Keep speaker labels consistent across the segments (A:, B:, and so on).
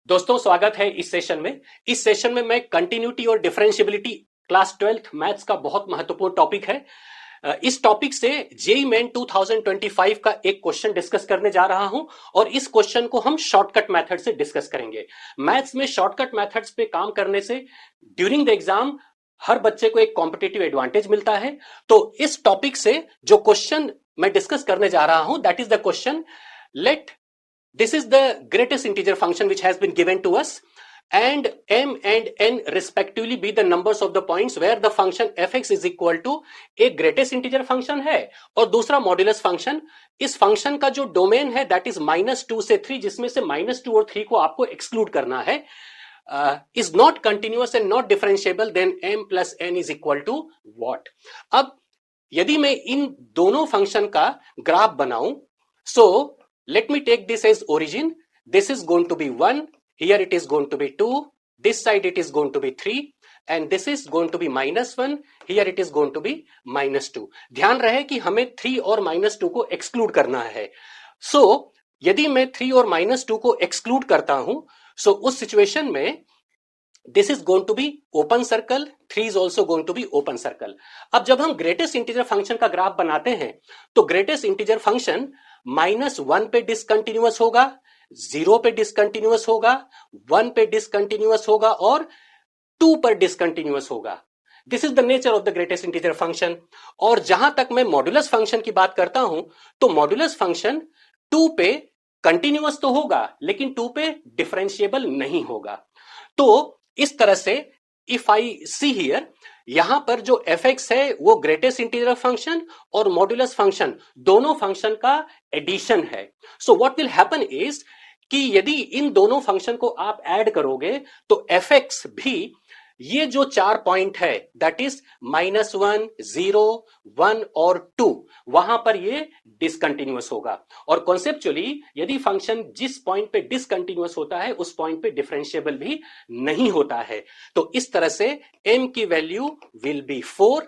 A: दोस्तों स्वागत है इस सेशन में। इस सेशन में मैं कंटिन्यूटी और डिफरेंशियबिलिटी क्लास 12th मैथ्स का बहुत महत्वपूर्ण टॉपिक है। इस टॉपिक से जेईई मेन 2025 का एक क्वेश्चन डिस्कस करने जा रहा हूं और इस क्वेश्चन को हम शॉर्टकट मेथड से डिस्कस करेंगे। मैथ्स में शॉर्टकट मेथड्स पे काम करने से ड्यूरिंग द एग्जाम हर बच्चे को एक कॉम्पिटिटिव एडवांटेज मिलता है। तो इस टॉपिक से जो क्वेश्चन मैं डिस्कस करने जा रहा हूं that is the question, let this is the greatest integer function which has been given to us and m and n respectively be the numbers of the points where the function fx is equal to एक greatest integer function है और दूसरा modulus function. इस function का जो domain है that is -2 से 3, जिसमें से -2 और 3 को आपको एक्सक्लूड करना है। is not continuous and not differentiable then m plus n is equal to what। अब यदि मैं इन दोनों फंक्शन का ग्राफ बनाऊं, so let me take this as origin. This is going to be 1, here it is going to be 2, this side it is going to be 3 and this is going to be -1, here it is going to be -2। ध्यान रहे कि हमें 3 और -2 को exclude करना है। सो यदि मैं 3 और -2 को एक्सक्लूड करता हूं, सो उस सिचुएशन में this is going to be open circle, 3 is also going to be open circle। अब जब हम ग्रेटेस्ट इंटीजर फंक्शन का ग्राफ बनाते हैं तो ग्रेटेस्ट इंटीजर फंक्शन -1 पे डिसकंटिन्यूअस होगा, 0 पे डिसकंटिन्यूअस होगा, 1 पे डिसकंटिन्यूअस होगा और 2 पर डिसकंटिन्यूअस होगा। This is the nature of the greatest integer function. और जहां तक मैं मॉड्यूलस फंक्शन की बात करता हूं तो मॉड्यूलस फंक्शन 2 पे कंटिन्यूअस तो होगा लेकिन 2 पे डिफरेंशिएबल नहीं होगा। तो इस तरह से इफ आई सी हियर, यहां पर जो fx है वो ग्रेटेस्ट इंटीजर फंक्शन और मॉड्यूलस फंक्शन दोनों फंक्शन का एडिशन है। So what will happen is कि यदि इन दोनों फंक्शन को आप ऐड करोगे तो fx भी ये जो 4 पॉइंट है दैट इज -1, 0, 1 और 2, वहां पर ये डिसकंटिन्यूअस होगा। और कॉन्सेप्चुअली यदि फंक्शन जिस पॉइंट पे डिसकंटिन्यूअस होता है उस पॉइंट पे डिफरेंशिएबल भी नहीं होता है। तो इस तरह से m की value will be 4,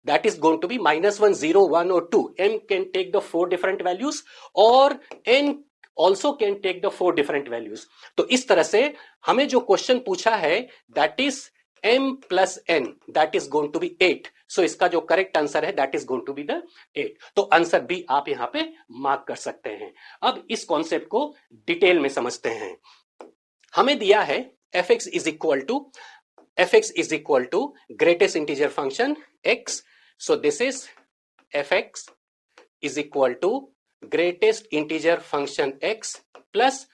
A: that is going to be -1, 0, 1 और 2। m can take the 4 different values और n also can take the 4 different values। तो इस तरह से हमें जो क्वेश्चन पूछा है that is m plus n, that is going to be 8। So इसका जो करेक्ट आंसर है that is going to be the 8। तो आंसर बी आप यहां पे मार्क कर सकते हैं। अब इस कॉन्सेप्ट को डिटेल में समझते हैं। हमें दिया है fx is equal to greatest integer function x। So this is fx is equal to greatest integer function x plus